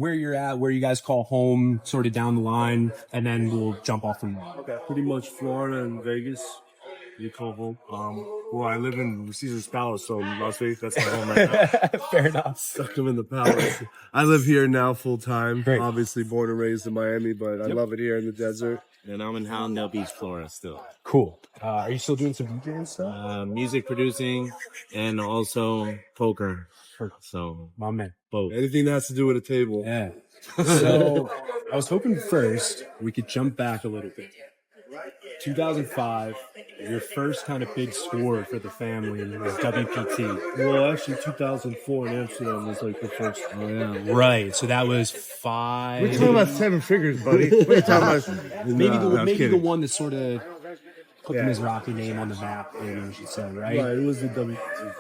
where you're at, where you guys call home, sort of down the line, and then we'll jump off from there. Okay. Pretty much Florida and Vegas. You call home. Well, I live in Caesar's Palace, so Las Vegas, that's my home right now. Fair enough. Stuck in the palace. I live here now full time. Great. Obviously born and raised in Miami, but I love it here in the desert. And I'm in Hallandale Beach, Florida still. Cool. Are you still doing some DJ and stuff? Music producing and also poker. So, My man. both. Anything that has to do with a table. Yeah. So I was hoping first we could jump back a little bit. 2005, your first kind of big score for the family was WPT. Well, actually, 2004 in Amsterdam was like the first. Oh, yeah. Right. So that was 5. We're talking about 7 figures, buddy. What are you talking about? Maybe the one that sort of put the Mizrachi name on the map, maybe we should say, right? Right, it was the WPT.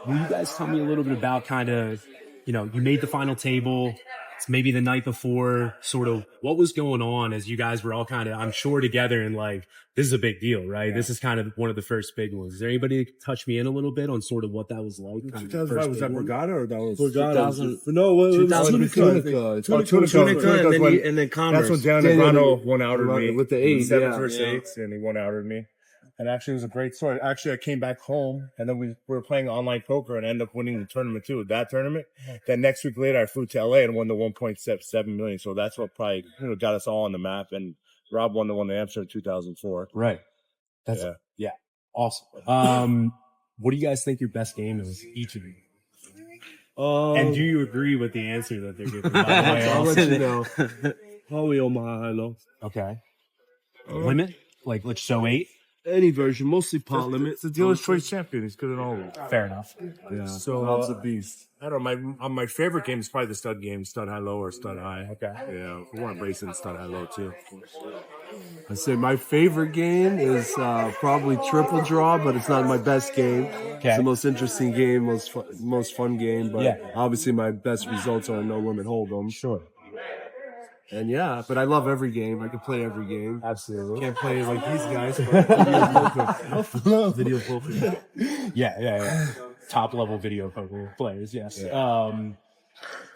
Will you guys tell me a little bit about kind of, you made the final table. It's maybe the night before, sort of what was going on as you guys were all kind of, I'm sure, together and like, this is a big deal, right? Yeah. This is kind of one of the first big ones. Is there anybody that touch me in a little bit on sort of what that was like? 2005, was that Borgata or that was? 2000. No, it was Tunica, and then Commerce. That's when Dan Negreanu won out of me. With the 8, 7 versus 8s, and he won out of me. And actually, it was a great story. Actually, I came back home, and then we were playing online poker and ended up winning the tournament, too. That tournament. Then next week later, I flew to LA and won the 1.7 million. So that's what probably got us all on the map. And Rob won the one in Amsterdam in 2004. Right. That's awesome. What do you guys think your best game is, each of you? And do you agree with the answer that they're giving? By the way, I'll let you know. Probably Omaha High Low. Okay. Limit? Like, let's show 8? Any version, mostly pot limit. It's the dealer's choice champion. He's good at all of them. Fair enough. Yeah. So Rob's a beast. I don't know. My favorite game is probably the stud game, stud high low or stud high. Okay. Yeah, we want racing stud high low too. I say my favorite game is probably triple draw, but it's not my best game. Okay. It's the most interesting game, most fun game. But obviously my best results are no limit hold'em. Sure. And but I love every game. I can play every game. Absolutely. Can't play like these guys. But video poker. Yeah. Top level video poker players, yes. Yeah.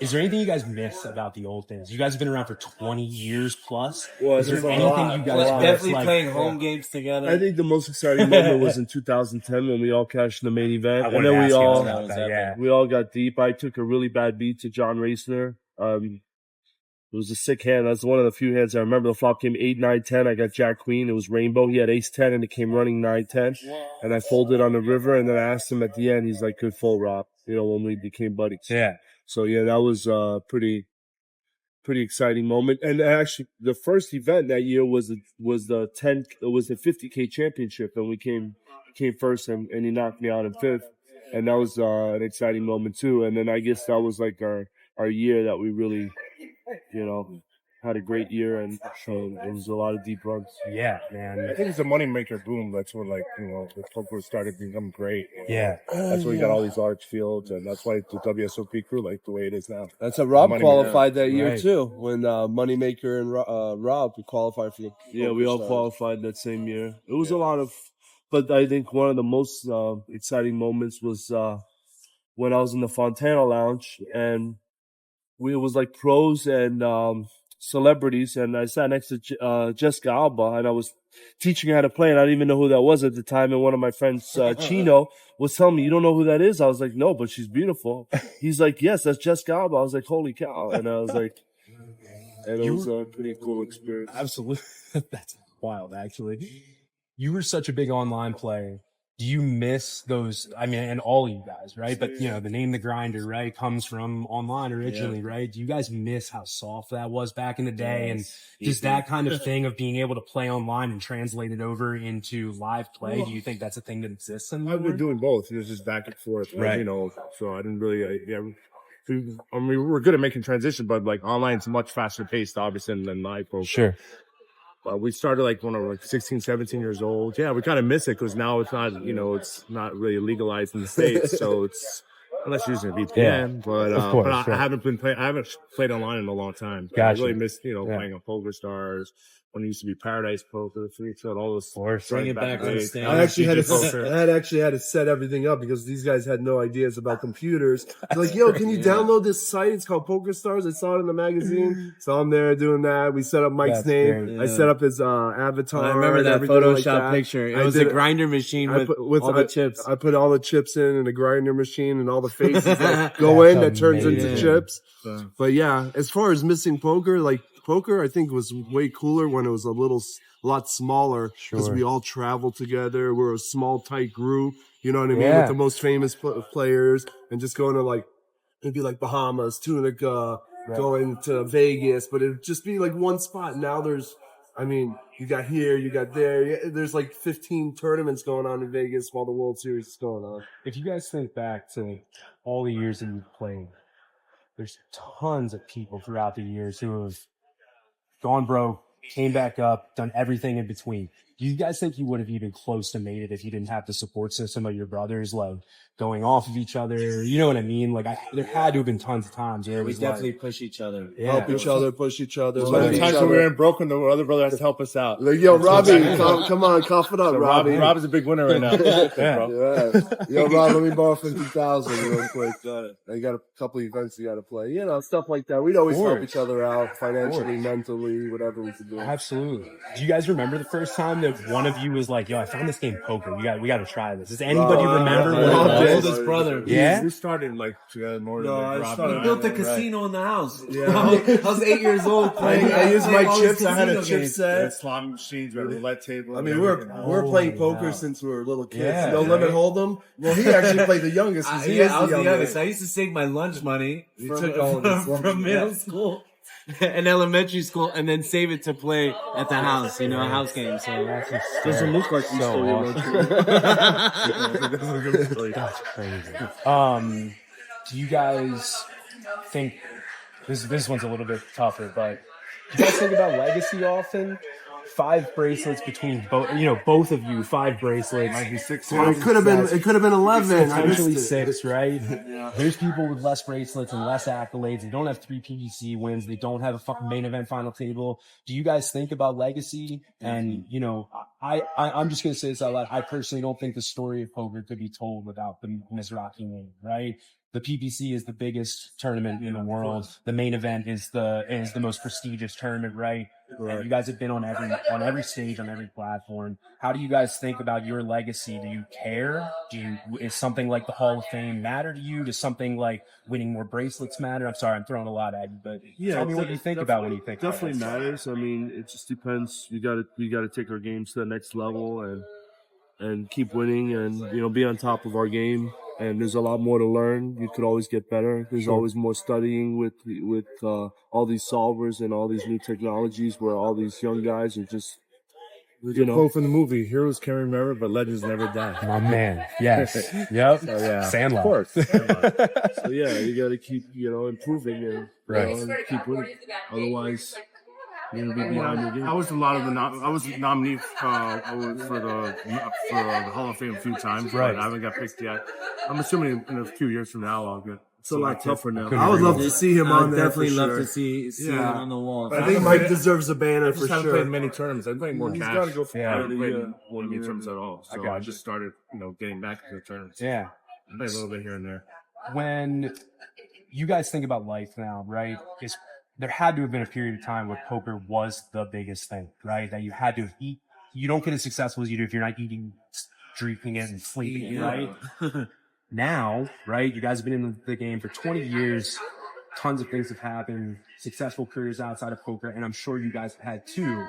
Is there anything you guys miss about the old days? You guys have been around for 20 years plus. Well, is there anything you guys definitely playing home games together? I think the most exciting moment was in 2010 when we all cashed in the main event. And then we all got deep. I took a really bad beat to John Racner. It was a sick hand. That's one of the few hands I remember. The flop came 8, 9, 10. I got Jack Queen. It was rainbow. He had Ace 10 and it came running 9, 10. And I folded on the river. And then I asked him at the end. He's like, good fold, Rob. When we became buddies. Yeah. So that was a pretty exciting moment. And actually, the first event that year was the 50K championship, and we came first, and he knocked me out in 5th. And that was an exciting moment too. And then I guess that was like our year that we really, had a great year, and it was a lot of deep runs. Yeah, man. I think it's a moneymaker boom. That's when, the poker started to become great. Yeah. That's why we got all these large fields, and that's why the WSOP grew like the way it is now. That's how Rob qualified that year, too, when Moneymaker and Rob qualified for the we all qualified that same year. It was a lot of, but I think one of the most exciting moments was when I was in the Fontana Lounge, and it was like pros and celebrities, and I sat next to Jessica Alba, and I was teaching her how to play, and I didn't even know who that was at the time. And one of my friends, Chino, was telling me, "You don't know who that is?" I was like, "No, but she's beautiful." He's like, "Yes, that's Jessica Alba." I was like, "Holy cow!" And I was like, and it was a pretty cool experience. Absolutely, that's wild. Actually, you were such a big online player. Do you miss those? I mean, and all of you guys, right? But, the name The Grinder, right, comes from online originally, right? Do you guys miss how soft that was back in the day? And just that kind of thing of being able to play online and translate it over into live play, do you think that's a thing that exists anymore? I've been doing both. It was just back and forth, right? So I didn't really, we're good at making transition, but online is much faster paced, obviously, than live poker. Sure. We started when we were 16, 17 years old. Yeah, we kind of miss it because now it's not, it's not really legalized in the States. So it's unless you're using a VPN. But Of course, I right. haven't played online in a long time. Gotcha. I really miss Yeah. playing on PokerStars when it used to be Paradise Poker, Free Field, all those. Bring it back to the I States. actually had Poker. to set everything up because these guys had no ideas about computers. They're like, yo, can you download this site? It's called PokerStars. I saw it in the magazine. So I'm there doing that. We set up Mike's That's name. great. I set up his avatar. I remember and that everything Photoshop like that. picture. It I was did a grinder machine with all the chips. I put all the chips in a grinder machine and all the faces that go in that turns into amazing. chips. But yeah, as far as missing poker, like poker, I think was way cooler when it was a lot smaller because Sure. we all traveled together. We're a small, tight group. You know what I mean? Yeah. With the most famous players and just going to like, it'd be like Bahamas, Tunica, going to Vegas, but it'd just be like one spot. Now you got here, you got there. There's like 15 tournaments going on in Vegas while the World Series is going on. If you guys think back to all the years that you've played, there's tons of people throughout the years who have gone broke, came back up, done everything in between. Do you guys think you would have even close to made it if you didn't have the support system of your brothers, like going off of each other? You know what I mean? Like, there had to have been tons of times where it We was definitely like, push each other. Help each other, push each other. So love the each times when we other. were in broken, the other brother has to help us out. Like, yo, Robbie, come on, cough it up, So Robbie. Rob is a big winner right now. Bro. Yeah. Yo, Rob, let me borrow 50,000 real quick. I got a couple events you got to play. You know, stuff like that. We'd always help each other out financially, mentally, whatever we could do. absolutely. Do you guys remember the first time that one of you was like, yo, I found this game poker. We got to try this. Does anybody remember when Rob it did. was? Oldest brother. Yeah? We started like together more No, than I Rob. started- We built a casino in the house. Yeah. I was 8 years old playing. I used my all these chips. I had a casino chip games. set. slot machines, we had a roulette table. I mean, and we're everything. playing poker wow. since we were little kids. Yeah, No limit hold'em. Well, he actually played the youngest. 'cause he is I was the youngest. youngest. I used to save my lunch money from, took all of his lunch from middle money. school and elementary school, and then save it to play at the house. You know, a house game. So Doesn't look like you stole your lunch. That's crazy. Do you guys think this one's a little bit tougher, but do you guys think about legacy often? 5 bracelets between both of you, 5 bracelets. Might be 6. Well, it could have been 11. I Potentially missed it. 6, right? There's people with less bracelets and less accolades. They don't have 3 PDC wins. They don't have a fucking main event final table. Do you guys think about legacy? And, I'm just going to say this out loud. I personally don't think the story of poker could be told without the Mizrachi name, right? The PPC is the biggest tournament in the world. The main event is the most prestigious tournament, right? And you guys have been on every stage, on every platform. How do you guys think about your legacy? Do you care? Is something like the Hall of Fame matter to you? Does something like winning more bracelets matter? I'm sorry, I'm throwing a lot at you, but tell me what you think about when you think about definitely it. matters. I mean, it just depends. We gotta take our games to the next level and keep winning and be on top of our game. And there's a lot more to learn. You could always get better. There's always more studying with all these solvers and all these new technologies where all these young guys are just Quote from the movie: "Heroes can remember, but legends never die." My man. Yes. Yep. Sandlot. Of course. So yeah, you got to keep improving and Right. and keep winning. Otherwise, you're gonna be behind your game. I was I was nominated for the Hall of Fame a few times, Right. but I haven't got picked yet. I'm assuming in a few years from now I'll get. It's a lot tougher now. I would love to see him I on would there. definitely for love sure. to see him on the wall. I think Mike deserves a banner I for just haven't sure. played many tournaments. I'm playing more He's cash. gotta go for Yeah. I haven't played yeah. many tournaments at all. So got I you. just started, getting back to the tournaments. Yeah. I play a little bit here and there. When you guys think about life now, right? There had to have been a period of time where poker was the biggest thing, right? That you had to eat. You don't get as successful as you do if you're not eating, drinking it, and sleeping it, right? Now, right? You guys have been in the game for 20 years. Tons of things have happened. Successful careers outside of poker, and I'm sure you guys have had too.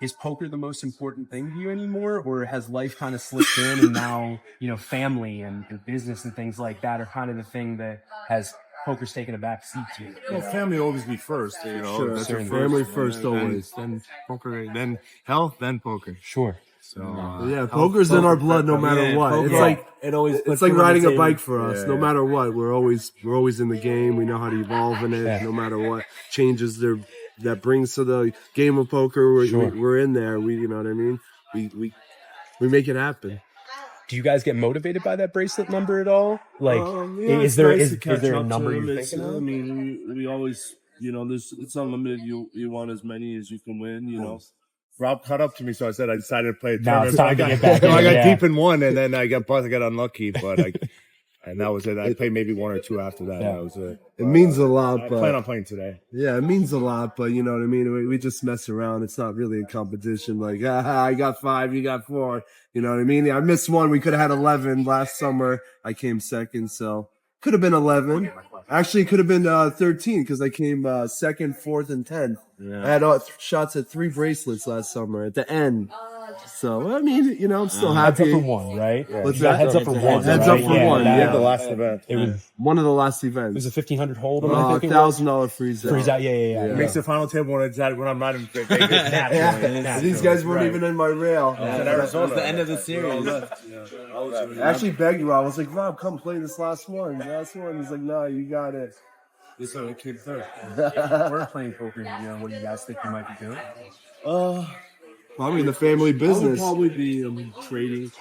Is poker the most important thing to you anymore, or has life kind of slipped in and now, family and business and things like that are kind of the thing that has poker's taken a back seat to? Well, family will always be first, Sure. That's your first. Family first always. Then poker, then health, then poker. Sure. So Yeah, poker's in our blood no matter what. poker, It's like it always it's puts like food on the riding a table. bike for us. Yeah. No matter what, we're always in the game. We know how to evolve in it. Yeah. No matter what changes that brings to the game of poker, we're in there. You know what I mean? We make it happen. Do you guys get motivated by that bracelet number at all? Like, Yeah, is it's there nice is to catch there a up to number them. you're It's, thinking I of? mean, we always, it's unlimited. You want as many as you can win. Rob caught up to me, so I said I decided to play a No, tournament. it's time to get back I in, got yeah. deep in one, and then I got unlucky, but and that was it. I played maybe one or two after that. Yeah. That was it. It means a lot, I but plan on playing today. yeah, it means a lot, but you know what I mean? We just mess around. It's not really a competition. Like, I got 5, you got 4. You know what I mean? I missed one. We could have had 11 last summer. I came second, so could have been 11. Actually, it could have been 13 because I came second, 4th, and 10th. Yeah. I had shots at 3 bracelets last summer at the end. So, I mean, I'm still Heads up happy. for one, right? What's You got that? heads up for one. Heads right? up for one, that- yeah. The last event. It was One of the last it events. was a 1,500 hold'em. I think it was. $1,000 freeze out. Freeze out. Yeah. It makes the final table when I'm not in Vegas. Yeah. These guys weren't Right. even in my rail. That was the end of the series. I actually begged Rob. I was like, Rob, come play this last one. He's like, no, you got it. This one came third. We're playing poker. What do you guys think you might be doing? Probably in the family I would business. probably be trading.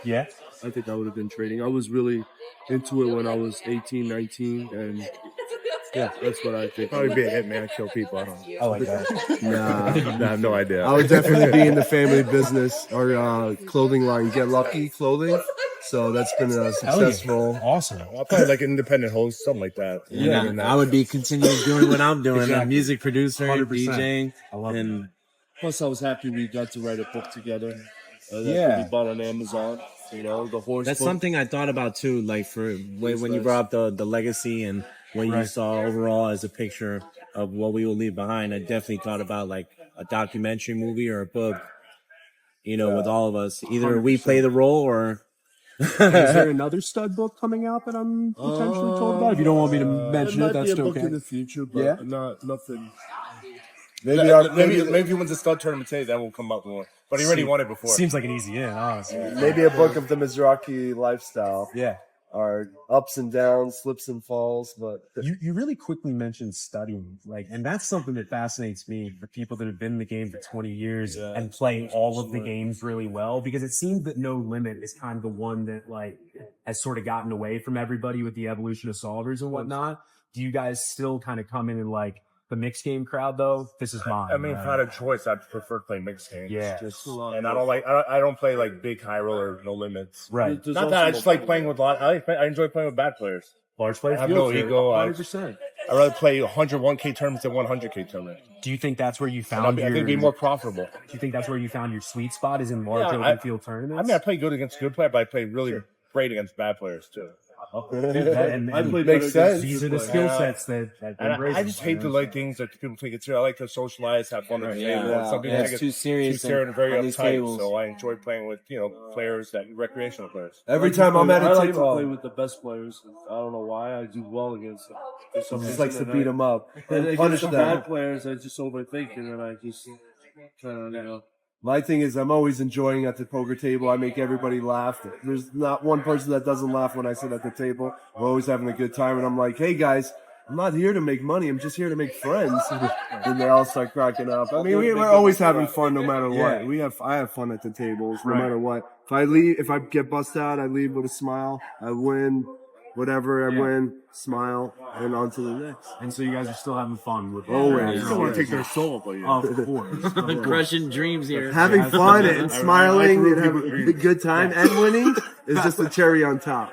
Yeah. I think I would have been trading. I was really into it when I was 18, 19, and yeah, that's what I think. Probably be a hitman, kill people. I don't know. I like that. Nah, I have no idea. I would definitely be in the family business or clothing line. Get Lucky Clothing. So that's been a successful. Awesome. I'll probably like an independent host, something like that. And I would be continuing doing what I'm doing. I'm a Exactly. music producer, 100%. DJing. I love And Plus, I was happy we got to write a book together. That Yeah. could be bought on Amazon. The horse. that's book. something I thought about too. Like for when you brought up the legacy and what you Right. saw overall as a picture of what we will leave behind, I definitely thought about like a documentary movie or a book. With all of us, either we play the role or Is there another stud book coming out that I'm potentially told about? If you don't want me to mention might it, that's be a book okay. in the future, but Yeah? not nothing. Maybe Maybe if he wins the stud tournament today, that will come up more. But he already won it before. Seems like an easy in, honestly. maybe a book of the Mizrachi lifestyle. Yeah. Our ups and downs, slips and falls, but You really quickly mentioned studying, and that's something that fascinates me for people that have been in the game for 20 years and play all of the games really well, because it seems that No Limit is kind of the one that has sort of gotten away from everybody with the evolution of solvers and whatnot. Do you guys still kind of come in and the mixed game crowd though? This is mine. I mean, if right? I had a choice, I'd prefer to play mixed games. Yeah. And I don't play like big high roll or no limits. Right. Not that I just like playing with I enjoy playing with bad players. Large players. I have no ego. 100%. I'd rather play 101K tournaments than 100K tournaments. Do you think that's where you I found think it'd be more profitable. Do you think that's where you found your sweet spot? Is in large Yeah, open field tournaments? I mean, I play good against good players, but I play really great against bad players too. and I play makes sense. these are the skill sets that And embrace I just hate the things that people take it serious. I like to socialize, have fun at the table. Some people it's take it too serious and very on these uptight. tables. So I enjoy playing with players recreational players. every time I'm at a I like to table, play with the best players. I don't know why I do well against them. he just likes to beat them up, And punish against the them. bad players, I just overthink, and then I just kind of My thing is, I'm always enjoying at the poker table. I make everybody laugh. There's not one person that doesn't laugh when I sit at the table. We're always having a good time, and I'm like, hey guys, I'm not here to make money. I'm just here to make friends. And they all start cracking up. I mean, we're always having fun no matter what. I have fun at the tables no matter what. If I get bust out, I leave with a smile. I win, whatever. I win, smile, and on to the next. And so you guys are still having fun with Always. I don't want to take their soul, but Of course. crushing dreams here. Having fun and smiling and having a good time and winning is just the cherry on top.